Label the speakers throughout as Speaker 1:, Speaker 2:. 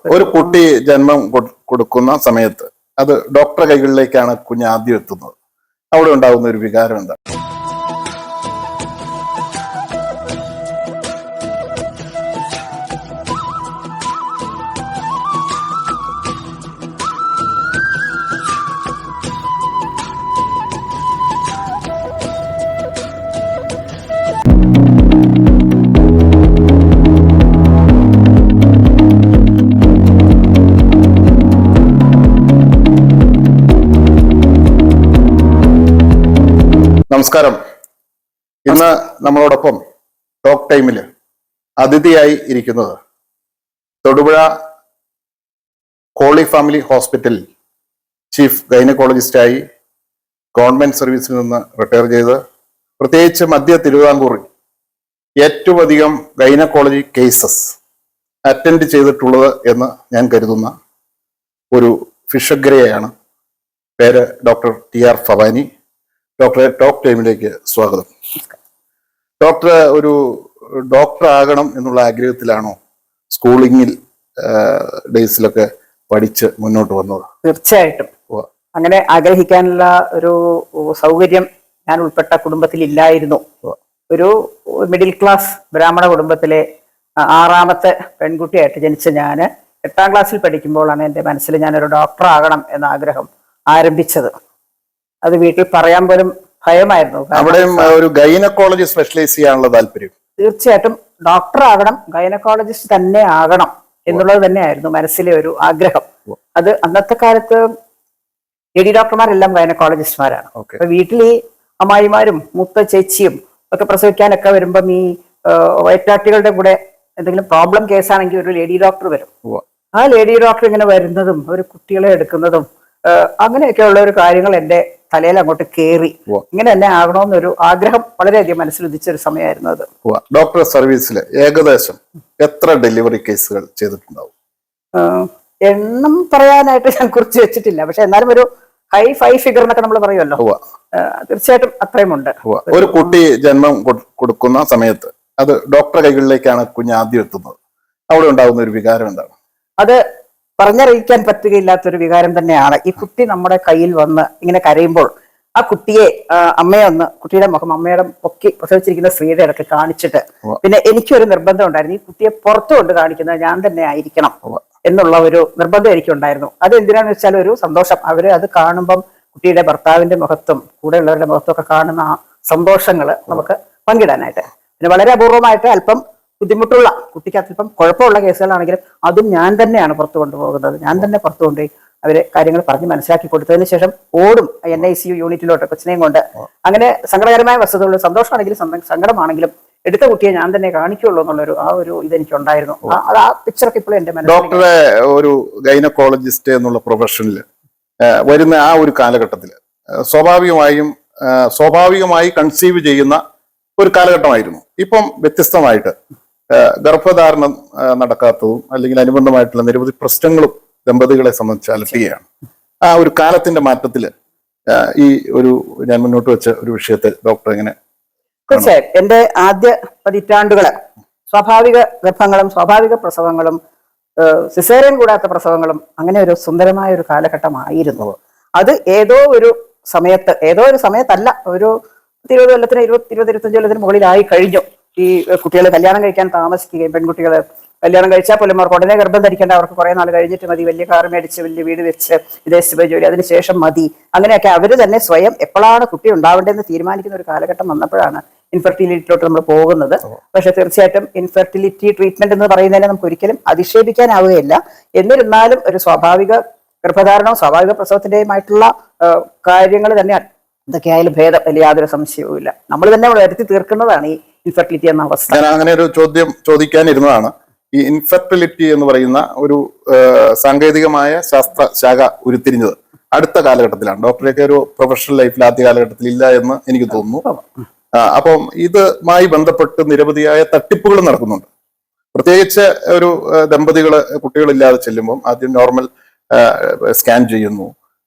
Speaker 1: ഒരു കുട്ടി ജന്മം കൊടുക്കുന്ന സമയത്ത് അത് ഡോക്ടർ കൈകളിലേക്കാണ് കുഞ്ഞ് ആദ്യം എത്തുന്നത്. അവിടെ ഉണ്ടാകുന്ന ഒരു വികാരം എന്താ? നമസ്കാരം. ഇന്ന് നമ്മളോടൊപ്പം ടോക്ക് ടൈമിൽ അതിഥിയായി ഇരിക്കുന്നത് തൊടുപുഴ ഹോളി ഫാമിലി ഹോസ്പിറ്റലിൽ ചീഫ് ഗൈനക്കോളജിസ്റ്റായി ഗവൺമെന്റ് സർവീസിൽ നിന്ന് റിട്ടയർ ചെയ്ത് പ്രത്യേകിച്ച് മധ്യ തിരുവിതാംകൂറിൽ ഏറ്റവും അധികം ഗൈനക്കോളജി കേസസ് അറ്റൻഡ് ചെയ്തിട്ടുള്ളത് എന്ന് ഞാൻ കരുതുന്ന ഒരു ഫിഷഗ്രയാണ്. പേര് ഡോക്ടർ TR ഭവാനി. ഡോക്ടറെ ടോക്ക് ടൈമിലേക്ക് സ്വാഗതം. ഡോക്ടർ ഒരു ഡോക്ടർ ആകണം എന്നുള്ള ആഗ്രഹത്തിലാണോ സ്കൂളിങ്ങിൽ ഡേയ്സിലൊക്കെ പഠിച്ച് മുന്നോട്ട് വന്നത്?
Speaker 2: തീർച്ചയായിട്ടും അങ്ങനെ ആഗ്രഹിക്കാനുള്ള ഒരു സൗകര്യം ഞാൻ ഉൾപ്പെട്ട കുടുംബത്തിൽ ഇല്ലായിരുന്നു. ഒരു മിഡിൽ ക്ലാസ് ബ്രാഹ്മണ കുടുംബത്തിലെ 6ാമത്തെ പെൺകുട്ടിയായിട്ട് ജനിച്ച ഞാൻ 8ാം ക്ലാസ്സിൽ പഠിക്കുമ്പോഴാണ് എൻ്റെ മനസ്സിൽ ഞാനൊരു ഡോക്ടർ ആകണം എന്ന ആഗ്രഹം ആരംഭിച്ചത്. അത് വീട്ടിൽ പറയാൻ പോലും ഭയമായിരുന്നു.
Speaker 1: അവിടെയും ഒരു ഗൈനക്കോളജി സ്പെഷ്യലൈസ് ചെയ്യാനുള്ള താല്പര്യം?
Speaker 2: തീർച്ചയായിട്ടും ഡോക്ടർ ആകണം, ഗൈനക്കോളജിസ്റ്റ് തന്നെ ആകണം എന്നുള്ളത് തന്നെയായിരുന്നു മനസ്സിലെ ഒരു ആഗ്രഹം. അത് അന്നത്തെ കാലത്ത് ലേഡി ഡോക്ടർമാരെല്ലാം ഗൈനക്കോളജിസ്റ്റ്മാരാണ്. അപ്പൊ വീട്ടിൽ ഈ അമ്മായിമാരും മൂത്ത ചേച്ചിയും ഒക്കെ പ്രസവിക്കാനൊക്കെ വരുമ്പം ഈ വയറ്റാട്ടികളുടെ കൂടെ എന്തെങ്കിലും പ്രോബ്ലം കേസാണെങ്കിൽ ഒരു ലേഡി ഡോക്ടർ വരും. ആ ലേഡി ഡോക്ടർ ഇങ്ങനെ വരുന്നതും ഒരു കുട്ടികളെ എടുക്കുന്നതും അങ്ങനെയൊക്കെയുള്ള ഒരു കാര്യങ്ങൾ എൻ്റെ തലയിൽ അങ്ങോട്ട് കയറി ഇങ്ങനെ തന്നെ ആകണമെന്നൊരു ആഗ്രഹം വളരെയധികം മനസ്സിലുദിച്ചൊരു സമയമായിരുന്നു അത്.
Speaker 1: ഡോക്ടർ സർവീസിൽ ഏകദേശം എത്ര ഡെലിവറി കേസുകൾ ചെയ്തിട്ടുണ്ടാവും?
Speaker 2: എണ്ണം പറയാനായിട്ട് ഞാൻ കുറിച്ച് വെച്ചിട്ടില്ല. പക്ഷെ എന്നാലും ഒരു ഹൈ 5 ഫിഗർ എന്നൊക്കെ നമ്മൾ പറയുമല്ലോ, തീർച്ചയായിട്ടും അത്രയും ഉണ്ട്.
Speaker 1: ഒരു കുട്ടി ജന്മം കൊടുക്കുന്ന സമയത്ത് അത് ഡോക്ടർ കൈകളിലേക്കാണ് കുഞ്ഞ് ആദ്യം എത്തുന്നത്. അവിടെ ഉണ്ടാകുന്ന ഒരു വികാരം എന്താണ്?
Speaker 2: അത് പറഞ്ഞറിയിക്കാൻ പറ്റുകയില്ലാത്തൊരു വികാരം തന്നെയാണ്. ഈ കുട്ടി നമ്മുടെ കയ്യിൽ വന്ന് ഇങ്ങനെ കരയുമ്പോൾ ആ കുട്ടിയെ അമ്മയെ ഒന്ന്, കുട്ടിയുടെ മുഖം അമ്മയുടെ പൊക്കി പ്രസവിച്ചിരിക്കുന്ന സ്ത്രീയുടെ ഇടയ്ക്ക് കാണിച്ചിട്ട്, പിന്നെ എനിക്കൊരു നിർബന്ധം ഉണ്ടായിരുന്നു, ഈ കുട്ടിയെ പുറത്തു കൊണ്ട് കാണിക്കുന്നത് ഞാൻ തന്നെ ആയിരിക്കണം എന്നുള്ള ഒരു നിർബന്ധം എനിക്കുണ്ടായിരുന്നു. അത് എന്തിനാന്ന് വെച്ചാൽ ഒരു സന്തോഷം. അവര് അത് കാണുമ്പം കുട്ടിയുടെ ഭർത്താവിന്റെ മുഖത്തും കൂടെയുള്ളവരുടെ മുഖത്തും ഒക്കെ കാണുന്ന ആ സന്തോഷങ്ങൾ നമുക്ക് പങ്കിടാനായിട്ട്. പിന്നെ വളരെ അപൂർവമായിട്ട് അല്പം ബുദ്ധിമുട്ടുള്ള, കുട്ടിക്ക് അല്പം കുഴപ്പമുള്ള കേസുകളാണെങ്കിലും അതും ഞാൻ തന്നെയാണ് പുറത്തു കൊണ്ടുപോകുന്നത്. ഞാൻ തന്നെ പുറത്തു കൊണ്ടുപോയി അവരെ കാര്യങ്ങൾ പറഞ്ഞ് മനസ്സിലാക്കി കൊടുത്തതിന് ശേഷം ഓടും NICU യൂണിറ്റിലോട്ട് കൊച്ചിനെയും കൊണ്ട്. അങ്ങനെ സങ്കടകരമായ വസ്തുതകൾ, സന്തോഷമാണെങ്കിലും സങ്കടമാണെങ്കിലും എടുത്ത കുട്ടിയെ ഞാൻ തന്നെ കാണിക്കുള്ളൂ എന്നുള്ളൊരു ആ ഒരു ഇതെനിക്കുണ്ടായിരുന്നു. ആ പിക്ചറൊക്കെ ഇപ്പോഴും എന്റെ മനസ്സിൽ.
Speaker 1: ഡോക്ടറെ ഒരു ഗൈനക്കോളജിസ്റ്റ് എന്നുള്ള പ്രൊഫഷനിൽ വരുന്ന ആ ഒരു കാലഘട്ടത്തിൽ സ്വാഭാവികമായി കൺസീവ് ചെയ്യുന്ന ഒരു കാലഘട്ടമായിരുന്നു. ഇപ്പം വ്യത്യസ്തമായിട്ട് ഗർഭധാരണം നടക്കാത്തതും അല്ലെങ്കിൽ അനുബന്ധമായിട്ടുള്ള നിരവധി പ്രശ്നങ്ങളും ദമ്പതികളെ സംബന്ധിച്ച് അലട്ടുകയാണ്. ആ ഒരു കാലത്തിന്റെ മാറ്റത്തില് ഈ ഒരു ഞാൻ മുന്നോട്ട് വെച്ച ഒരു വിഷയത്തെ ഡോക്ടർ എങ്ങനെ?
Speaker 2: തീർച്ചയായും എന്റെ ആദ്യ പതിറ്റാണ്ടുകള് സ്വാഭാവിക ഗർഭങ്ങളും സ്വാഭാവിക പ്രസവങ്ങളും സിസേറിയൻ കൂടാത്ത പ്രസവങ്ങളും അങ്ങനെ ഒരു സുന്ദരമായ ഒരു കാലഘട്ടമായിരുന്നു. അത് ഏതോ ഒരു സമയത്തല്ല, ഒരു 20 കൊല്ലത്തിന് 20-25 കൊല്ലത്തിന് മുകളിലായി കഴിഞ്ഞു. ഈ കുട്ടികൾ കല്യാണം കഴിക്കാൻ താമസിക്കുകയും, പെൺകുട്ടികൾ കല്യാണം കഴിച്ചാൽ പോലും അവർക്ക് ഉടനെ ഗർഭം ധരിക്കേണ്ട, അവർക്ക് കുറെ നാൾ കഴിഞ്ഞിട്ട് മതി, വലിയ കാർ മേടിച്ച് വലിയ വീട് വെച്ച് വിദേശത്ത് പോയി ജോലി, അതിനുശേഷം മതി, അങ്ങനെയൊക്കെ അവർ തന്നെ സ്വയം എപ്പോഴാണ് കുട്ടി ഉണ്ടാവേണ്ടതെന്ന് തീരുമാനിക്കുന്ന ഒരു കാലഘട്ടം വന്നപ്പോഴാണ് ഇൻഫെർട്ടിലിറ്റിയിലോട്ട് നമ്മൾ പോകുന്നത്. പക്ഷെ തീർച്ചയായിട്ടും ഇൻഫെർട്ടിലിറ്റി ട്രീറ്റ്മെന്റ് എന്ന് പറയുന്നതിനെ നമുക്ക് ഒരിക്കലും അധിക്ഷേപിക്കാനാവുകയില്ല. എന്നിരുന്നാലും ഒരു സ്വാഭാവിക ഗർഭധാരണവും സ്വാഭാവിക പ്രസവത്തിന്റെയുമായിട്ടുള്ള കാര്യങ്ങൾ തന്നെയാണ്. എന്തൊക്കെയായാലും ഭേദം, വലിയ യാതൊരു സംശയവുമില്ല. നമ്മൾ തന്നെ വരുത്തി തീർക്കുന്നതാണ് ഈ ഇൻഫെർട്ടിലിറ്റി എന്ന അവസ്ഥ.
Speaker 1: ഞാൻ അങ്ങനെ ഒരു ചോദ്യം ചോദിക്കാനിരുന്നതാണ്. ഈ ഇൻഫെർട്ടിലിറ്റി എന്ന് പറയുന്ന ഒരു സാങ്കേതികമായ ശാസ്ത്ര ശാഖ ഉരുത്തിരിഞ്ഞത് അടുത്ത കാലഘട്ടത്തിലാണ്. ഡോക്ടറെയൊക്കെ ഒരു പ്രൊഫഷണൽ ലൈഫിൽ ആദ്യ കാലഘട്ടത്തിൽ ഇല്ല എന്ന് എനിക്ക് തോന്നുന്നു. അപ്പം ഇതുമായി ബന്ധപ്പെട്ട് നിരവധിയായ തട്ടിപ്പുകൾ നടക്കുന്നുണ്ട്. പ്രത്യേകിച്ച് ഒരു ദമ്പതികള് കുട്ടികളില്ലാതെ ചെല്ലുമ്പം ആദ്യം നോർമൽ സ്കാൻ ചെയ്യുന്നു,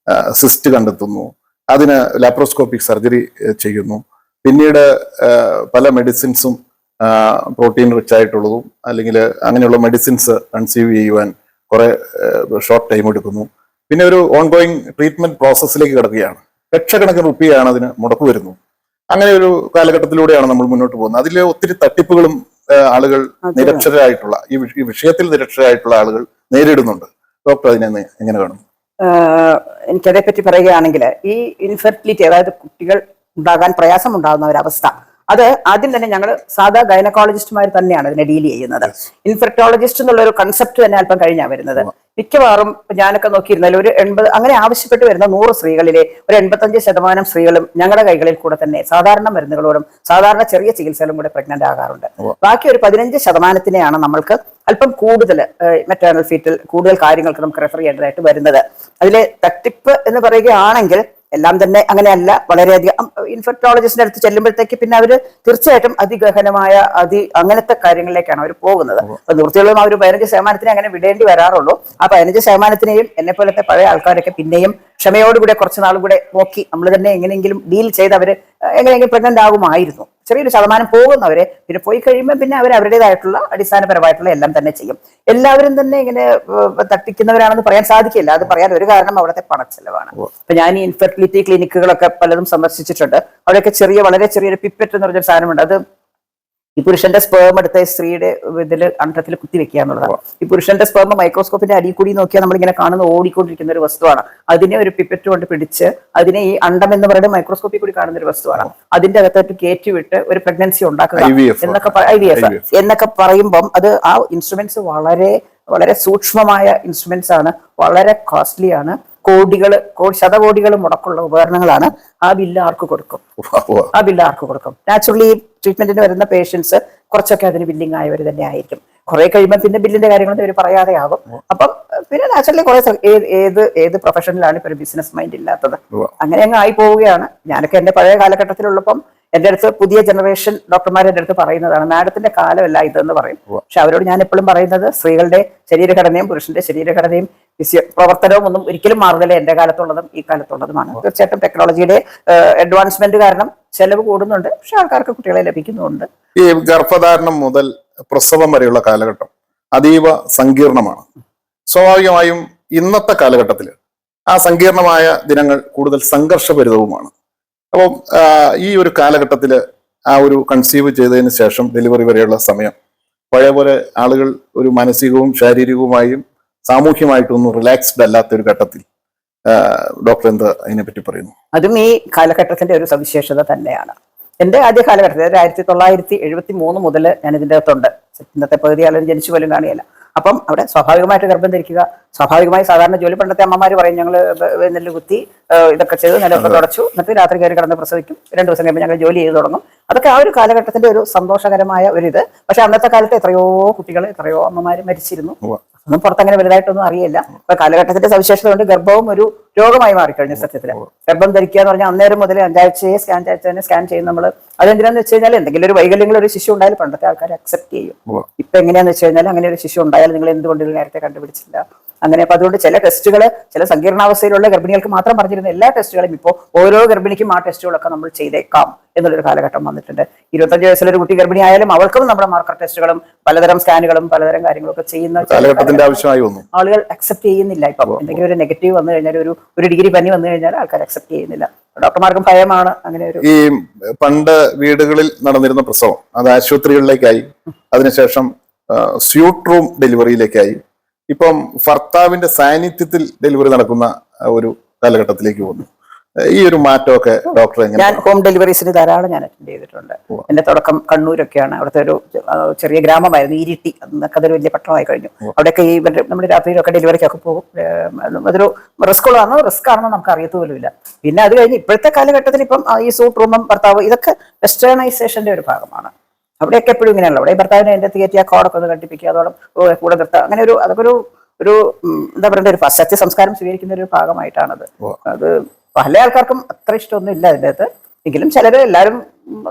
Speaker 1: സിസ്റ്റ് കണ്ടെത്തുന്നു, അതിന് ലാപ്രോസ്കോപ്പിക് സർജറി ചെയ്യുന്നു, പിന്നീട് പല മെഡിസിൻസും പ്രോട്ടീൻ റിച്ച് ആയിട്ടുള്ളതും അല്ലെങ്കിൽ അങ്ങനെയുള്ള മെഡിസിൻസ് കൺസീവ് ചെയ്യുവാൻ കുറെ ഷോർട്ട് ടൈം എടുക്കുന്നു. പിന്നെ ഒരു ഓൺഗോയിങ് ട്രീറ്റ്മെന്റ് പ്രോസസ്സിലേക്ക് കിടക്കുകയാണ്. ലക്ഷക്കണക്കിന് റുപ്പിയാണ് അതിന് മുടക്ക് വരുന്നു. അങ്ങനെ ഒരു കാലഘട്ടത്തിലൂടെയാണ് നമ്മൾ മുന്നോട്ട് പോകുന്നത്. അതിൽ ഒത്തിരി തട്ടിപ്പുകളും ആളുകൾ നിരക്ഷരായിട്ടുള്ള ഈ വിഷയത്തിൽ നിരക്ഷരായിട്ടുള്ള ആളുകൾ നേരിടുന്നുണ്ട്. ഡോക്ടർ അതിനെ എങ്ങനെ കാണും?
Speaker 2: എനിക്കതേപ്പറ്റി പറയുകയാണെങ്കിൽ ഈ ഇൻഫെർട്ടിലിറ്റി, അതായത് കുട്ടികൾ ഉണ്ടാകാൻ പ്രയാസം ഉണ്ടാകുന്ന ഒരവസ്ഥ, അത് ആദ്യം തന്നെ ഞങ്ങൾ സാധാ ഗൈനക്കോളജിസ്റ്റുമാർ തന്നെയാണ് ഇതിനെ ഡീൽ ചെയ്യുന്നത്. ഇൻഫെർട്ടോളജിസ്റ്റ് എന്നുള്ള ഒരു കൺസെപ്റ്റ് തന്നെ അല്പം കഴിഞ്ഞാണ് വരുന്നത്. മിക്കവാറും ഞാനൊക്കെ നോക്കിയിരുന്നാൽ ഒരു 80 അങ്ങനെ ആവശ്യപ്പെട്ട് വരുന്ന 100 സ്ത്രീകളിലെ ഒരു 85% സ്ത്രീകളും ഞങ്ങളുടെ കൈകളിൽ കൂടെ തന്നെ സാധാരണ മരുന്നുകളോടും സാധാരണ ചെറിയ ചികിത്സകളും കൂടെ പ്രഗ്നന്റ് ആകാറുണ്ട്. ബാക്കി ഒരു 15%-നെയാണ് നമ്മൾക്ക് അല്പം കൂടുതൽ മെറ്റേണൽ ഫീറ്റൽ കൂടുതൽ കാര്യങ്ങൾക്ക് നമുക്ക് റെഫർ ചെയ്യേണ്ടതായിട്ട് വരുന്നത്. അതിലെ തട്ടിപ്പ് എന്ന് പറയുകയാണെങ്കിൽ എല്ലാം തന്നെ അങ്ങനെയല്ല. വളരെയധികം ഇൻഫെർട്ടോളജിസ്റ്റിന്റെ അടുത്ത് ചെല്ലുമ്പോഴത്തേക്ക് പിന്നെ അവർ തീർച്ചയായിട്ടും അതിഗഹനമായ അങ്ങനത്തെ കാര്യങ്ങളിലേക്കാണ് അവർ പോകുന്നത്. അപ്പൊ നിർത്തിയുള്ളതും അവർ 15% അങ്ങനെ വിടേണ്ടി വരാറുള്ളൂ. ആ 15%-നെയും എന്നെ പോലത്തെ പഴയ ആൾക്കാരൊക്കെ പിന്നെയും ക്ഷമയോടുകൂടെ കുറച്ച് നാളും കൂടെ നോക്കി നമ്മൾ തന്നെ എങ്ങനെയെങ്കിലും ഡീൽ ചെയ്ത് അവര് എങ്ങനെയെങ്കിലും പ്രഗ്നന്റ് ആകുമായിരുന്നു. ചെറിയൊരു ശതമാനം പോകുന്നവരെ പിന്നെ പോയി കഴിയുമ്പോൾ പിന്നെ അവർ അവരുടേതായിട്ടുള്ള അടിസ്ഥാനപരമായിട്ടുള്ള എല്ലാം തന്നെ ചെയ്യും. എല്ലാവരും തന്നെ ഇങ്ങനെ തട്ടിക്കുന്നവരാണെന്ന് പറയാൻ സാധിക്കില്ല. അത് പറയാൻ ഒരു കാരണം അവിടുത്തെ പണച്ചെലവാണ്. അപ്പൊ ഞാൻ ഈ ഇൻഫെർട്ടിലിറ്റി ക്ലിനിക്കുകളൊക്കെ പലതും സന്ദർശിച്ചിട്ടുണ്ട്. അവിടെയൊക്കെ ചെറിയൊരു ചെറിയൊരു പിപ്പറ്റ് എന്ന് പറഞ്ഞൊരു സാധനമുണ്ട്. അത് ഈ പുരുഷന്റെ സ്പേം എടുത്ത സ്ത്രീയുടെ ഇതിൽ അണ്ടത്തിൽ കുത്തിവെക്കുക എന്നുള്ളതാണ്. ഈ പുരുഷന്റെ സ്പേം മൈക്രോസ്കോപ്പിന്റെ അടിയിൽ കൂടി നോക്കിയാൽ നമ്മളിങ്ങനെ കാണുന്ന ഓടിക്കൊണ്ടിരിക്കുന്ന ഒരു വസ്തുവാണ്. അതിനെ ഒരു പിപ്പറ്റ് കൊണ്ട് പിടിച്ച് അതിനെ ഈ അണ്ടം എന്ന് പറയുന്നത് മൈക്രോസ്കോപ്പിൽ കൂടി കാണുന്ന ഒരു വസ്തുവാണ്. അതിന്റെ അകത്തോട്ട് കയറ്റിവിട്ട് ഒരു പ്രഗ്നൻസി ഉണ്ടാക്കുക എന്നൊക്കെ പറയുമ്പം അത് ആ ഇൻസ്ട്രുമെന്റ്സ് വളരെ വളരെ സൂക്ഷ്മമായ ഇൻസ്ട്രുമെന്റ്സ് ആണ്, വളരെ കോസ്റ്റ്ലി ആണ്. ശതകോടികൾ മുടക്കുള്ള ഉപകരണങ്ങളാണ്. ആ ബില്ല് ആർക്ക് കൊടുക്കും? നാച്ചുറലി ട്രീറ്റ്മെന്റിന് വരുന്ന പേഷ്യൻസ് കുറച്ചൊക്കെ അതിന് ബില്ലിംഗ് ആയവർ തന്നെ ആയിരിക്കും. കുറെ കഴിയുമ്പോൾ പിന്നെ ബില്ലിന്റെ കാര്യങ്ങളൊന്നും അവർ പറയാതെ ആകും. അപ്പം പിന്നെ നാച്ചുറലി കുറെ ഏത് പ്രൊഫഷനിലാണ് ഇപ്പൊ ഒരു ബിസിനസ് മൈൻഡ് ഇല്ലാത്തത്? അങ്ങനെ അങ്ങ് ആയി പോവുകയാണ്. ഞാനൊക്കെ എന്റെ പഴയ കാലഘട്ടത്തിലുള്ളപ്പം എന്റെ അടുത്ത് പുതിയ ജനറേഷൻ ഡോക്ടർമാർ എന്റെ അടുത്ത് പറയുന്നതാണ്, മാഡത്തിന്റെ കാലമല്ല ഇതെന്ന് പറയും. പക്ഷെ അവരോട് ഞാൻ എപ്പോഴും പറയുന്നത് സ്ത്രീകളുടെ ശരീരഘടനയും പുരുഷന്റെ ശരീരഘടനയും പ്രവർത്തനവും ഒന്നും ഒരിക്കലും മാറുന്നില്ല. എന്റെ കാലത്തുള്ളതും ഈ കാലത്തുള്ളതുമാണ്. തീർച്ചയായിട്ടും ടെക്നോളജിയുടെ അഡ്വാൻസ്മെന്റ് കാരണം ചെലവ് കൂടുന്നുണ്ട്, പക്ഷെ ആൾക്കാർക്ക് കുട്ടികളെ ലഭിക്കുന്നുണ്ട്.
Speaker 1: ഈ ഗർഭധാരണം മുതൽ പ്രസവം വരെയുള്ള കാലഘട്ടം അതീവ സങ്കീർണമാണ്. സ്വാഭാവികമായും ഇന്നത്തെ കാലഘട്ടത്തിൽ ആ സങ്കീർണമായ ദിനങ്ങൾ കൂടുതൽ സംഘർഷഭരിതവുമാണ്. അപ്പം ഈ ഒരു കാലഘട്ടത്തിൽ ആ ഒരു കൺസീവ് ചെയ്തതിന് ശേഷം ഡെലിവറി വരെയുള്ള സമയം പഴയ പോലെ ആളുകൾ ഒരു മാനസികവും ശാരീരികവുമായും സാമൂഹ്യമായിട്ടൊന്നും റിലാക്സ്ഡ് അല്ലാത്ത ഒരു ഘട്ടത്തിൽ ഡോക്ടർ എന്താ അതിനെപ്പറ്റി പറയുന്നു?
Speaker 2: അതും ഈ കാലഘട്ടത്തിന്റെ ഒരു സവിശേഷത തന്നെയാണ്. എന്റെ ആദ്യ കാലഘട്ടത്തിൽ 1973 മുതൽ ഞാൻ ഇതിൻ്റെ അകത്തുണ്ട്. ഇന്നത്തെ പകുതി ആളുകൾ ജനിച്ചു പോലും കാണുകയില്ല. അപ്പം അവിടെ സ്വാഭാവികമായിട്ട് ഗർഭം ധരിക്കുക, സ്വാഭാവികമായി സാധാരണ ജോലി. പണ്ടത്തെ അമ്മമാർ പറയും ഞങ്ങൾ നെല്ല് കുത്തി ഇതൊക്കെ ചെയ്ത് നിലമൊക്കെ തുടച്ചു, എന്നിട്ട് രാത്രി കയറി കിടന്ന് പ്രസവിക്കും, 2 ദിവസം കഴിയുമ്പോൾ ഞങ്ങൾ ജോലി ചെയ്ത് തുടങ്ങും. അതൊക്കെ ആ ഒരു കാലഘട്ടത്തിന്റെ ഒരു സന്തോഷകരമായ ഒരിത്. പക്ഷെ അന്നത്തെ കാലത്ത് എത്രയോ കുട്ടികൾ, എത്രയോ അമ്മമാര് മരിച്ചിരുന്നു. ഒന്നും പുറത്തങ്ങനെ വലുതായിട്ടൊന്നും അറിയില്ല. ഇപ്പൊ കാലഘട്ടത്തിന്റെ സവിശേഷത കൊണ്ട് ഗർഭവും ഒരു രോഗമായി മാറിക്കഴിഞ്ഞു. സത്യത്തില് ഗർഭം ധരിക്കുക എന്ന് പറഞ്ഞാൽ അന്നേരം മുതൽ 5 ആഴ്ചയെ സ്കാൻ ചെയ്യും നമ്മൾ. അതെന്തിനാന്ന് വെച്ച് കഴിഞ്ഞാൽ എന്തെങ്കിലും ഒരു വൈകല്യങ്ങൾ ഒരു ശിശു ഉണ്ടായാലും പണ്ടത്തെ ആൾക്കാർ അക്സെപ്റ്റ് ചെയ്യും. ഇപ്പൊ എങ്ങനെയാന്ന് വെച്ച് കഴിഞ്ഞാൽ അങ്ങനെ ഒരു ശിശു ഉണ്ടായാലും നിങ്ങൾ എന്തുകൊണ്ട് ഇത് നേരത്തെ കണ്ടുപിടിച്ചില്ല അങ്ങനെ. അപ്പൊ അതുകൊണ്ട് ചില ടെസ്റ്റുകൾ ചില സങ്കീർണാവസ്ഥയിലുള്ള ഗർഭിണികൾക്ക് മാത്രം പറഞ്ഞിരുന്ന എല്ലാ ടെസ്റ്റുകളും ഇപ്പോൾ ഓരോ ഗർഭിണിക്കും ആ ടെസ്റ്റുകളൊക്കെ നമ്മൾ ചെയ്തേക്കാം എന്നുള്ളൊരു കാലഘട്ടം വന്നിട്ടുണ്ട്. 25 വയസ്സിലൊരു കുട്ടി ഗർഭിണി ആയാലും അവൾക്കും നമ്മുടെ മാർക്കർ ടെസ്റ്റുകളും പലതരം സ്കാനുകളും പലതരം കാര്യങ്ങളൊക്കെ ചെയ്യുന്ന
Speaker 1: കാലഘട്ടത്തിന്റെ ആവശ്യമായി വന്നു.
Speaker 2: ആളുകൾ അക്സെപ്റ്റ് ചെയ്യുന്നില്ല. ഇപ്പം എന്തെങ്കിലും ഒരു നെഗറ്റീവ് വന്നു കഴിഞ്ഞാൽ, ഒരു ഡിഗ്രി പനി വന്നു കഴിഞ്ഞാൽ ആൾക്കാർ അക്സെപ്റ്റ് ചെയ്യുന്നില്ല. ഡോക്ടർമാർക്കും ഭയമാണ്. അങ്ങനെ ഒരു
Speaker 1: ഈ പണ്ട് വീടുകളിൽ നടന്നിരുന്ന പ്രസവം അത് ആശുപത്രികളിലേക്കായി, അതിനുശേഷം സ്യൂട്ട് റൂം ഡെലിവറിയിലേക്കായി, ഇപ്പം ഭർത്താവിന്റെ സാന്നിധ്യത്തിൽ ഡെലിവറി നടക്കുന്ന ഒരു കാലഘട്ടത്തിലേക്ക് പോകുന്നു. ഈ ഒരു മാറ്റമൊക്കെ ഡോക്ടർ
Speaker 2: ഞാൻ ഹോം ഡെലിവറീസിന് ധാരാളം ഞാൻ അറ്റൻഡ് ചെയ്തിട്ടുണ്ട്. എന്റെ തുടക്കം കണ്ണൂരൊക്കെയാണ്. അവിടുത്തെ ഒരു ചെറിയ ഗ്രാമമായിരുന്നു ഇരിട്ടി. അന്നൊക്കെ അതൊരു വലിയ പട്ടണമായി കഴിഞ്ഞു. അവിടെയൊക്കെ ഈ നമ്മുടെ രാത്രിയിലൊക്കെ ഡെലിവറിക്കൊക്കെ പോകും. അതൊരു റിസ്ക് ആണെന്ന് നമുക്ക് അറിയത്തുപോലുമില്ല. പിന്നെ അത് കഴിഞ്ഞ് ഇപ്പോഴത്തെ കാലഘട്ടത്തിൽ ഇപ്പം ഈ സൂട്ട് റൂമും ഭർത്താവ് ഇതൊക്കെ വെസ്റ്റേണൈസേഷന്റെ ഒരു ഭാഗമാണ്. അവിടെയൊക്കെ എപ്പോഴും ഇങ്ങനെയല്ല. അവിടെ ഭർത്താവിനെ എന്റെ തിയേറ്റി ആ കോടൊക്കെ ഒന്ന് കണ്ടിപ്പിക്കുക, അതോടെ കൂടെ നിർത്തുക, അങ്ങനെ അതൊക്കെ ഒരു എന്താ പറയണ്ട ഒരു പാശ്ചാത്യ സംസ്കാരം സ്വീകരിക്കുന്ന ഒരു ഭാഗമായിട്ടാണത്. അത് പല ആൾക്കാർക്കും അത്ര ഇഷ്ടമൊന്നും ഇല്ല അതിൻ്റെ അകത്ത്. എങ്കിലും ചിലര്, എല്ലാവരും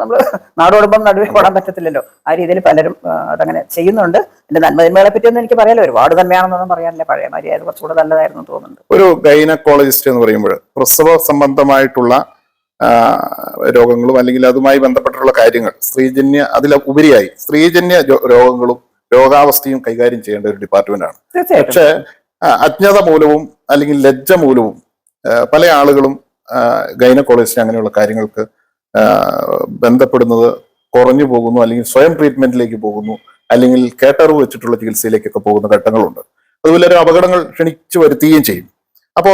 Speaker 2: നമ്മൾ നാടോടുമ്പം നടുവേ പോടാൻ പറ്റത്തില്ലല്ലോ, ആ രീതിയിൽ പലരും അതങ്ങനെ ചെയ്യുന്നുണ്ട്. എന്റെ നന്മതിന്മകളെ പറ്റിയൊന്നും എനിക്ക് പറയാലോ, ഒരുപാട് നന്മയാണെന്നൊന്നും പറയാനില്ല. പഴയ മാതിരിയായത് കുറച്ചുകൂടെ നല്ലതായിരുന്നു തോന്നുന്നുണ്ട്.
Speaker 1: ഒരു ഗൈനക്കോളജിസ്റ്റ് എന്ന് പറയുമ്പോൾ പ്രസവ സംബന്ധമായിട്ടുള്ള രോഗങ്ങളും അല്ലെങ്കിൽ അതുമായി ബന്ധപ്പെട്ടുള്ള കാര്യങ്ങൾ, അതിലുപരിയായി സ്ത്രീജന്യ രോഗങ്ങളും രോഗാവസ്ഥയും കൈകാര്യം ചെയ്യേണ്ട ഒരു ഡിപ്പാർട്ട്മെന്റ് ആണ്. പക്ഷെ അജ്ഞത മൂലവും അല്ലെങ്കിൽ ലജ്ജ മൂലവും പല ആളുകളും ഗൈനക്കോളജിസ്റ്റ് അങ്ങനെയുള്ള കാര്യങ്ങൾക്ക് ബന്ധപ്പെടുന്നത് കുറഞ്ഞു പോകുന്നു, അല്ലെങ്കിൽ സ്വയം ട്രീറ്റ്മെന്റിലേക്ക് പോകുന്നു, അല്ലെങ്കിൽ കേട്ടറിവ് വെച്ചിട്ടുള്ള ചികിത്സയിലേക്കൊക്കെ പോകുന്ന ഘട്ടങ്ങളുണ്ട്. അതുപോലെ ഒരു അപകടങ്ങൾ ക്ഷണിച്ചു വരുത്തുകയും ചെയ്യും. അപ്പോ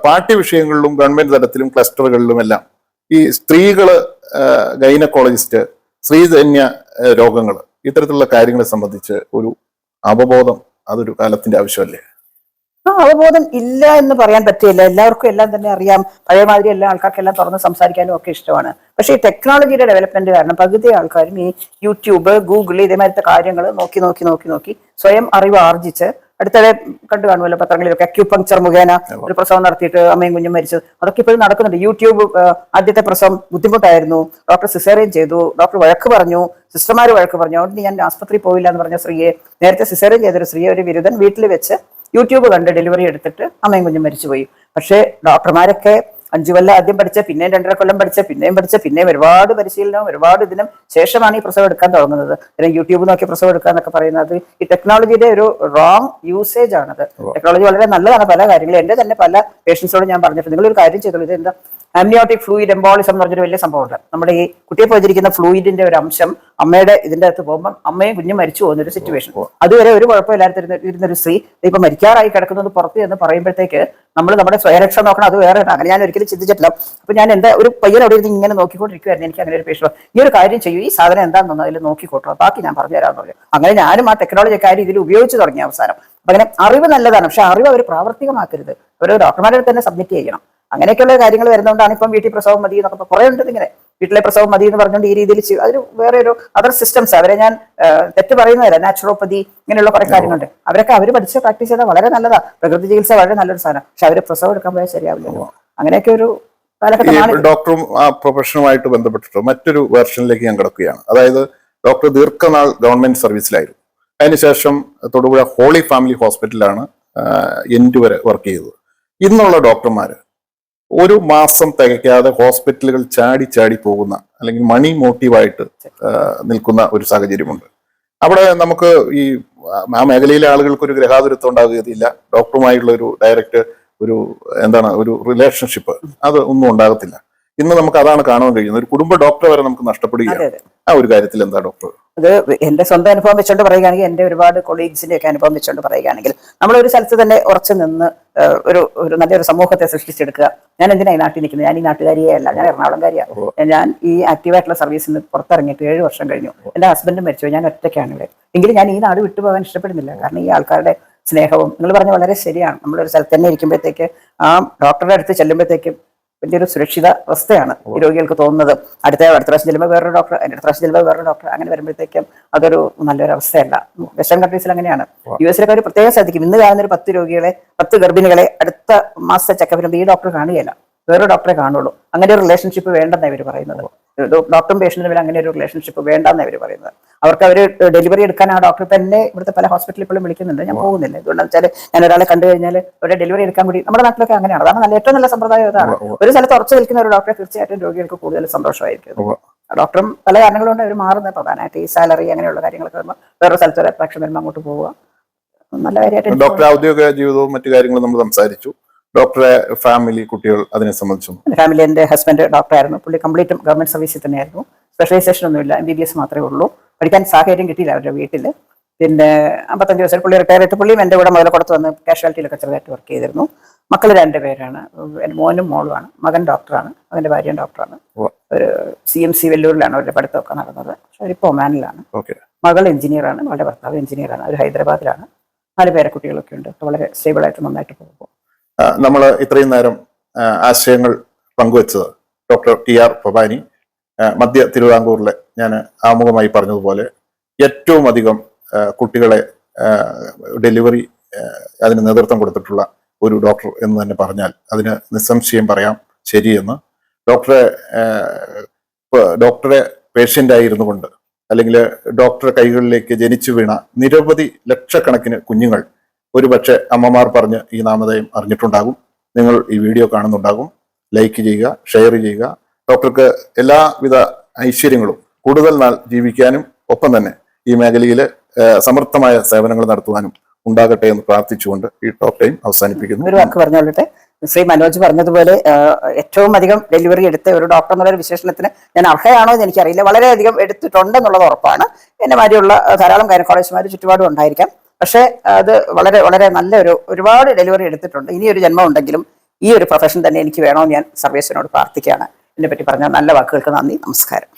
Speaker 1: പാഠ്യവിഷയങ്ങളിലും ഗവൺമെന്റ് തലത്തിലും ക്ലസ്റ്ററുകളിലും എല്ലാം ഈ സ്ത്രീകള് ഗൈനക്കോളജിസ്റ്റ്, സ്ത്രീജന്യ രോഗങ്ങൾ, ഇത്തരത്തിലുള്ള കാര്യങ്ങളെ സംബന്ധിച്ച് ഒരു അവബോധം അതൊരു കാലത്തിന്റെ ആവശ്യമല്ലേ?
Speaker 2: അവബോധം ഇല്ല എന്ന് പറയാൻ പറ്റില്ല. എല്ലാവർക്കും എല്ലാം തന്നെ അറിയാം. പഴയമാതിരി എല്ലാ ആൾക്കാർക്കെല്ലാം തുറന്ന് സംസാരിക്കാനും ഒക്കെ ഇഷ്ടമാണ്. പക്ഷേ ഈ ടെക്നോളജിയുടെ ഡെവലപ്മെന്റ് കാരണം പകുതി ആൾക്കാരും ഈ യൂട്യൂബ്, ഗൂഗിൾ ഇതേമാതിരത്തെ കാര്യങ്ങൾ നോക്കി നോക്കി നോക്കി നോക്കി സ്വയം അറിവ് ആർജിച്ച്, അടുത്തിടെ കണ്ടു കാണുമല്ലോ പത്രങ്ങളിലൊക്കെ അക്യൂപങ്ക്ചർ മുഖേന ഒരു പ്രസവം നടത്തിയിട്ട് അമ്മയും കുഞ്ഞും മരിച്ചത്, അതൊക്കെ ഇപ്പോഴും നടക്കുന്നുണ്ട്. യൂട്യൂബ് ആദ്യത്തെ പ്രസവം ബുദ്ധിമുട്ടായിരുന്നു, ഡോക്ടർ സിസേറിയൻ ചെയ്തു, ഡോക്ടർ വഴക്ക് പറഞ്ഞു, സിസ്റ്റർമാർ വഴക്ക് പറഞ്ഞു, അതുകൊണ്ട് ഞാൻ ആസ്പത്രിയിൽ പോയില്ല എന്ന് പറഞ്ഞ സ്ത്രീയെ, നേരത്തെ സിസേറിയൻ ചെയ്തൊരു സ്ത്രീയെ ഒരു ബിരുദൻ വീട്ടിൽ വെച്ച് യൂട്യൂബ് കണ്ട് ഡെലിവറി എടുത്തിട്ട് അമ്മയും കുഞ്ഞും മരിച്ചുപോയി. പക്ഷേ ഡോക്ടർമാരൊക്കെ 5 കൊല്ലം ആദ്യം പഠിച്ച, പിന്നെയും 2.5 കൊല്ലം പഠിച്ച, പിന്നെയും ഒരുപാട് പരിശീലനവും ഒരുപാട് ഇതിനും ശേഷമാണ് ഈ പ്രസവം എടുക്കാൻ തുടങ്ങുന്നത്. പിന്നെ യൂട്യൂബ് നോക്കി പ്രസവം എടുക്കുക എന്നൊക്കെ പറയുന്നത് ഈ ടെക്നോളജിയുടെ ഒരു റോങ് യൂസേജ് ആണത്. ടെക്നോളജി വളരെ നല്ലതാണ് പല കാര്യങ്ങളും. എന്റെ തന്നെ പല പേഷ്യൻസിനോട് ഞാൻ പറഞ്ഞിട്ടുണ്ട്, നിങ്ങളൊരു കാര്യം ചെയ്തോളൂ, ഇത് എന്താ ആംനിയോട്ടിക് ഫ്ലൂയിഡ് എംബോളിസം എന്ന് പറഞ്ഞൊരു വലിയ സംഭവമുണ്ട്. നമ്മുടെ ഈ കുട്ടിയെ പോയിരിക്കുന്ന ഫ്ലൂയിഡിന്റെ ഒരു അംശം അമ്മയുടെ ഇതിന്റെ അകത്ത് പോകുമ്പോൾ അമ്മയും കുഞ്ഞും മരിച്ചു പോകുന്ന ഒരു സിറ്റുവേഷൻ. അതുവരെ ഒരു കുഴപ്പമില്ലാത്ത ഇരുന്നൊരു സ്ത്രീ ഇപ്പൊ മരിക്കാറായി കിടക്കുന്നത് പുറത്ത് എന്ന് പറയുമ്പോഴത്തേക്ക് നമ്മൾ നമ്മുടെ സ്വയരക്ഷ നോക്കണം. അത് വേറെ അങ്ങനെ ഞാൻ ഒരിക്കലും ചിന്തിച്ചിട്ടില്ല. അപ്പൊ ഞാൻ എന്താ ഒരു പയ്യൻ അവിടെ ഇരുന്ന് ഇങ്ങനെ നോക്കിക്കൊണ്ടിരിക്കുവായിരുന്നു. എനിക്ക് അങ്ങനെ ഒരു പേഷ്യൻ, ഈ ഒരു കാര്യം ചെയ്യൂ, ഈ സാധനം എന്താണെന്നൊന്നും അതിൽ നോക്കിക്കോട്ടോ, ബാക്കി ഞാൻ പറഞ്ഞു തരാമെന്ന് പറഞ്ഞു. അങ്ങനെ ഞാനും ആ ടെക്നോളജി കാര്യം ഇതിൽ ഉപയോഗിച്ച് തുടങ്ങിയ അവസാനം. അപ്പൊ അങ്ങനെ അറിവ് നല്ലതാണ്, പക്ഷെ അറിവ് അവർ പ്രാവർത്തികമാക്കരുത്. അവർ ഡോക്ടർമാരെ തന്നെ സബ്മിറ്റ് ചെയ്യണം. അങ്ങനെയൊക്കെയുള്ള കാര്യങ്ങൾ വരുന്നതുകൊണ്ടാണ് ഇപ്പം വീട്ടിൽ പ്രസവം മതി എന്നൊക്കെ കുറെ ഉണ്ട്. ഇങ്ങനെ വീട്ടിലെ പ്രസവം മതി എന്ന് പറഞ്ഞുകൊണ്ട് ഈ രീതിയിൽ അതൊരു വേറെ ഒരു അതർ സിസ്റ്റംസ്. അവരെ ഞാൻ തെറ്റ് പറയുന്നതല്ല, നാച്ചുറോപ്പതി ഇങ്ങനെയുള്ള കുറെ കാര്യങ്ങളുണ്ട്. അവരൊക്കെ അവർ പഠിച്ച് പ്രാക്ടീസ് ചെയ്താൽ വളരെ നല്ലതാ. പ്രകൃതി ചികിത്സ വളരെ നല്ലൊരു സാധനം. പക്ഷെ അവര് പ്രസവം എടുക്കാൻ പോയാൽ ശരിയാവില്ലല്ലോ. അങ്ങനെയൊക്കെ ഒരു കാലഘട്ടമാണ്.
Speaker 1: ഡോക്ടറും ആ പ്രൊഫഷനുമായിട്ട് ബന്ധപ്പെട്ടിട്ട് മറ്റൊരു വെർഷനിലേക്ക് ഞാൻ കിടക്കുകയാണ്. അതായത് ഡോക്ടർ ദീർഘനാൾ ഗവൺമെന്റ് സർവീസിലായിരുന്നു. അതിനുശേഷം തൊടുപുഴ ഹോളി ഫാമിലി ഹോസ്പിറ്റലിലാണ് എൻഡ് വരെ വർക്ക് ചെയ്തത്. ഇന്നുള്ള ഡോക്ടർമാര് ഒരു മാസം തികയ്ക്കാതെ ഹോസ്പിറ്റലുകൾ ചാടി ചാടി പോകുന്ന, അല്ലെങ്കിൽ മണി മോട്ടീവായിട്ട് നിൽക്കുന്ന ഒരു സാഹചര്യമുണ്ട്. അവിടെ നമുക്ക് ഈ ആ മേഖലയിലെ ആളുകൾക്ക് ഒരു ഗ്രഹാതുരത്വം ഉണ്ടാകുകയില്ല. ഡോക്ടറുമായുള്ള ഒരു ഡയറക്റ്റ് ഒരു റിലേഷൻഷിപ്പ് അത് ഒന്നും ഉണ്ടാകത്തില്ല. ഇന്ന് നമുക്ക് അതാണ് കാണാൻ കഴിയുന്നത്. ഒരു കുടുംബ ഡോക്ടറെ വരെ നമുക്ക് നഷ്ടപ്പെടുകയാണ്. ആ ഒരു കാര്യത്തിൽ എന്താ ഡോക്ടർ?
Speaker 2: അത് എന്റെ സ്വന്തം അനുഭവം വെച്ചുകൊണ്ട് പറയുകയാണെങ്കിൽ, എന്റെ ഒരുപാട് കൊളീഗ്സിന്റെ ഒക്കെ അനുഭവം വെച്ചുകൊണ്ട് പറയുകയാണെങ്കിൽ, നമ്മളൊരു സ്ഥലത്ത് തന്നെ ഉറച്ചു നിന്ന് ഒരു നല്ലൊരു സമൂഹത്തെ സൃഷ്ടിച്ചെടുക്കുക. ഞാൻ എന്തിനായി നാട്ടിൽ നിൽക്കുന്നത്? ഞാൻ ഈ നാട്ടുകാരിയേ അല്ല, ഞാൻ എറണാകുളംകാരിയാണ്. ഞാൻ ഈ ആക്റ്റീവായിട്ടുള്ള സർവീസിൽ നിന്ന് പുറത്തിറങ്ങിയിട്ട് 7 വർഷം കഴിഞ്ഞു. എന്റെ ഹസ്ബൻഡും മരിച്ചു, ഞാൻ ഒറ്റയ്ക്കാണ് ഇവിടെ. എങ്കിലും ഞാൻ ഈ നാട് വിട്ടുപോകാൻ ഇഷ്ടപ്പെടുന്നില്ല. കാരണം ഈ ആൾക്കാരുടെ സ്നേഹവും, നിങ്ങൾ പറഞ്ഞ വളരെ ശരിയാണ്. നമ്മളൊരു സ്ഥലത്ത് തന്നെ ഇരിക്കുമ്പോഴത്തേക്ക് ആ ഡോക്ടറുടെ അടുത്ത് ചെല്ലുമ്പോഴത്തേക്കും വലിയൊരു സുരക്ഷിത അവസ്ഥയാണ് ഈ രോഗികൾക്ക് തോന്നുന്നത്. അടുത്ത പ്രാവശ്യം ചെല്ലുമ്പോൾ വേറൊരു ഡോക്ടർ, അതിന്റെ അടുത്ത പ്രാവശ്യം ചെല്ലുമ്പോൾ വേറൊരു ഡോക്ടർ, അങ്ങനെ വരുമ്പോഴത്തേക്കും അതൊരു നല്ലൊരു അവസ്ഥയല്ല. വെസ്റ്റേൺ കൺട്രീസിൽ അങ്ങനെയാണ്. US അവർ പ്രത്യേകം ശ്രദ്ധിക്കും. ഇന്ന് കാണുന്ന ഒരു 10 രോഗികളെ, 10 ഗർഭിണികളെ അടുത്ത മാസത്തെ ചെക്കപ്പിന് ഈ ഡോക്ടർ കാണുകയില്ല, വേറൊരു ഡോക്ടറെ കാണുള്ളൂ. അങ്ങനെ ഒരു റിലേഷൻഷിപ്പ് വേണ്ടെന്നാണ് ഇവർ പറയുന്നത്. ഡോക്ടറും പേഷ്യന്റിനും തമ്മിൽ അങ്ങനെ ഒരു റിലേഷൻഷിപ്പ് വേണ്ടെന്നാണ് ഇവർ പറയുന്നത്. അവർക്ക് അവർ ഡെലിവറി എടുക്കാൻ ആ ഡോക്ടർ തന്നെ ഇവിടുത്തെ പല ഹോസ്പിറ്റലിൽ ഇപ്പോഴും വിളിക്കുന്നുണ്ട്. ഞാൻ പോകുന്നില്ല. എന്തുകൊണ്ടാണെന്ന് വെച്ചാൽ ഞാൻ ഒരാളെ കണ്ടു കഴിഞ്ഞാൽ ഒരു ഡെലിവറി എടുക്കാൻ കൂടി നമ്മുടെ നാട്ടിലൊക്കെ അങ്ങനെയാണ്. അതാണ് ഏറ്റവും നല്ല സമ്പ്രദായം. അതാണ് ഒരു സ്ഥലത്ത് ഉറച്ചു നിൽക്കുന്ന ഒരു ഡോക്ടറെ തീർച്ചയായിട്ടും രോഗികൾക്ക് കൂടുതൽ സന്തോഷമായിരിക്കും. ഡോക്ടറും പല കാരണങ്ങളുണ്ട് അവർ മാറുന്നത്. പ്രധാനമായിട്ട് ഈ സാലറി അങ്ങനെയുള്ള കാര്യങ്ങളൊക്കെ വരുമ്പോൾ വേറൊരു സ്ഥലത്ത് ഒരു അട്രാക്ഷൻ വരുമ്പോൾ അങ്ങോട്ട് പോവുക നല്ല കാര്യമായിട്ട്.
Speaker 1: ഡോക്ടർ ഔദ്യോഗിക ജീവിതവും മറ്റു കാര്യങ്ങളും നമ്മൾ സംസാരിച്ചു. ഡോക്ടറെ ഫാമിലി, കുട്ടികൾ അതിനെ സംബന്ധിച്ചും?
Speaker 2: ഫാമിലി, എൻ്റെ ഹസ്ബൻഡ് ഡോക്ടറായിരുന്നു. പുള്ളി കംപ്ലീറ്റും ഗവൺമെന്റ് സർവീസിൽ തന്നെയായിരുന്നു. സ്പെഷ്യലൈസേഷൻ ഒന്നുമില്ല, MBBS മാത്രമേ ഉള്ളൂ. പഠിക്കാൻ സാഹചര്യം കിട്ടിയില്ല അവരുടെ വീട്ടിൽ. പിന്നെ 55 വയസ്സിൽ പുള്ളി റിട്ടയർ ആയിട്ട് പുള്ളിയും എൻ്റെ കൂടെ മുതലക്കുളത്ത് വന്ന് കാഷ്വാലിറ്റിയിലൊക്കെ ചെറുതായിട്ട് വർക്ക് ചെയ്തിരുന്നു. മക്കൾ 2 പേരാണ്, എൻ്റെ മോനും മോളുമാണ്. മകൻ ഡോക്ടറാണ്, അവൻ്റെ ഭാര്യയും ഡോക്ടറാണ്. ഒരു CMC വെല്ലൂരിലാണ് അവരുടെ പഠിത്തമൊക്കെ നടന്നത്. പക്ഷെ അവരിപ്പോൾ ഒമാനിലാണ്. മകൾ എഞ്ചിനീയറാണ്, മകളുടെ ഭർത്താവ് എഞ്ചിനീയറാണ്. അവർ ഹൈദരാബാദിലാണ്. 4 പേരെ കുട്ടികളൊക്കെ ഉണ്ട്. വളരെ സ്റ്റേബിളായിട്ട് നന്നായിട്ട് പോകുമ്പോൾ
Speaker 1: നമ്മൾ ഇത്രയും നേരം ആശയങ്ങൾ പങ്കുവച്ചത് ഡോക്ടർ TR പപാനി, മധ്യ തിരുവിതാംകൂറിലെ, ഞാൻ ആമുഖമായി പറഞ്ഞതുപോലെ ഏറ്റവും അധികം കുട്ടികളെ ഡെലിവറി അതിന് നേതൃത്വം കൊടുത്തിട്ടുള്ള ഒരു ഡോക്ടർ എന്ന് തന്നെ പറഞ്ഞാൽ അതിന് നിസ്സംശയം പറയാം ശരിയെന്ന്. ഡോക്ടറെ പേഷ്യൻ്റ് ആയിരുന്നു കൊണ്ട്, അല്ലെങ്കിൽ ഡോക്ടറെ കൈകളിലേക്ക് ജനിച്ചു വീണ നിരവധി ലക്ഷക്കണക്കിന് കുഞ്ഞുങ്ങൾ ഒരുപക്ഷെ അമ്മമാർ പറഞ്ഞ് ഈ നാമധേയം അറിഞ്ഞിട്ടുണ്ടാകും. നിങ്ങൾ ഈ വീഡിയോ കാണുന്നുണ്ടാകും. ലൈക്ക് ചെയ്യുക, ഷെയർ ചെയ്യുക. ഡോക്ടർക്ക് എല്ലാവിധ ഐശ്വര്യങ്ങളും കൂടുതൽ നാൾ ജീവിക്കാനും ഒപ്പം തന്നെ ഈ മേഖലയിൽ സമർത്ഥമായ സേവനങ്ങൾ നടത്തുവാനും ഉണ്ടാകട്ടെ എന്ന് പ്രാർത്ഥിച്ചുകൊണ്ട് ഈ ടോക്ക് ടൈം അവസാനിപ്പിക്കുന്നു.
Speaker 2: ഒരു വാക്ക് പറഞ്ഞോളട്ടെ. ശ്രീ മനോജ് പറഞ്ഞതുപോലെ ഏറ്റവും അധികം ഡെലിവറി എടുത്ത ഒരു ഡോക്ടർ എന്നുള്ള വിശേഷണത്തിന് ഞാൻ അർഹയാണോ എന്ന് എനിക്കറിയില്ല. വളരെയധികം എടുത്തിട്ടുണ്ടെന്നുള്ളത് ഉറപ്പാണ്. എന്നെ മാതിരിയുള്ള ധാരാളം ഗൈനക്കോളജിസ്റ്റുമാർ ചുറ്റുപാടും ഉണ്ടായിരിക്കാം. പക്ഷേ അത് വളരെ വളരെ നല്ലൊരു ഒരുപാട് ഡെലിവറി എടുത്തിട്ടുണ്ട്. ഇനിയൊരു ജന്മം ഉണ്ടെങ്കിലും ഈ ഒരു പ്രൊഫഷൻ തന്നെ എനിക്ക് വേണമെന്ന് ഞാൻ സർവേശ്വരനോട് പ്രാർത്ഥിക്കുകയാണ്. ഇതിനെപ്പറ്റി പറഞ്ഞ നല്ല വാക്കുകൾക്ക് നന്ദി. നമസ്കാരം.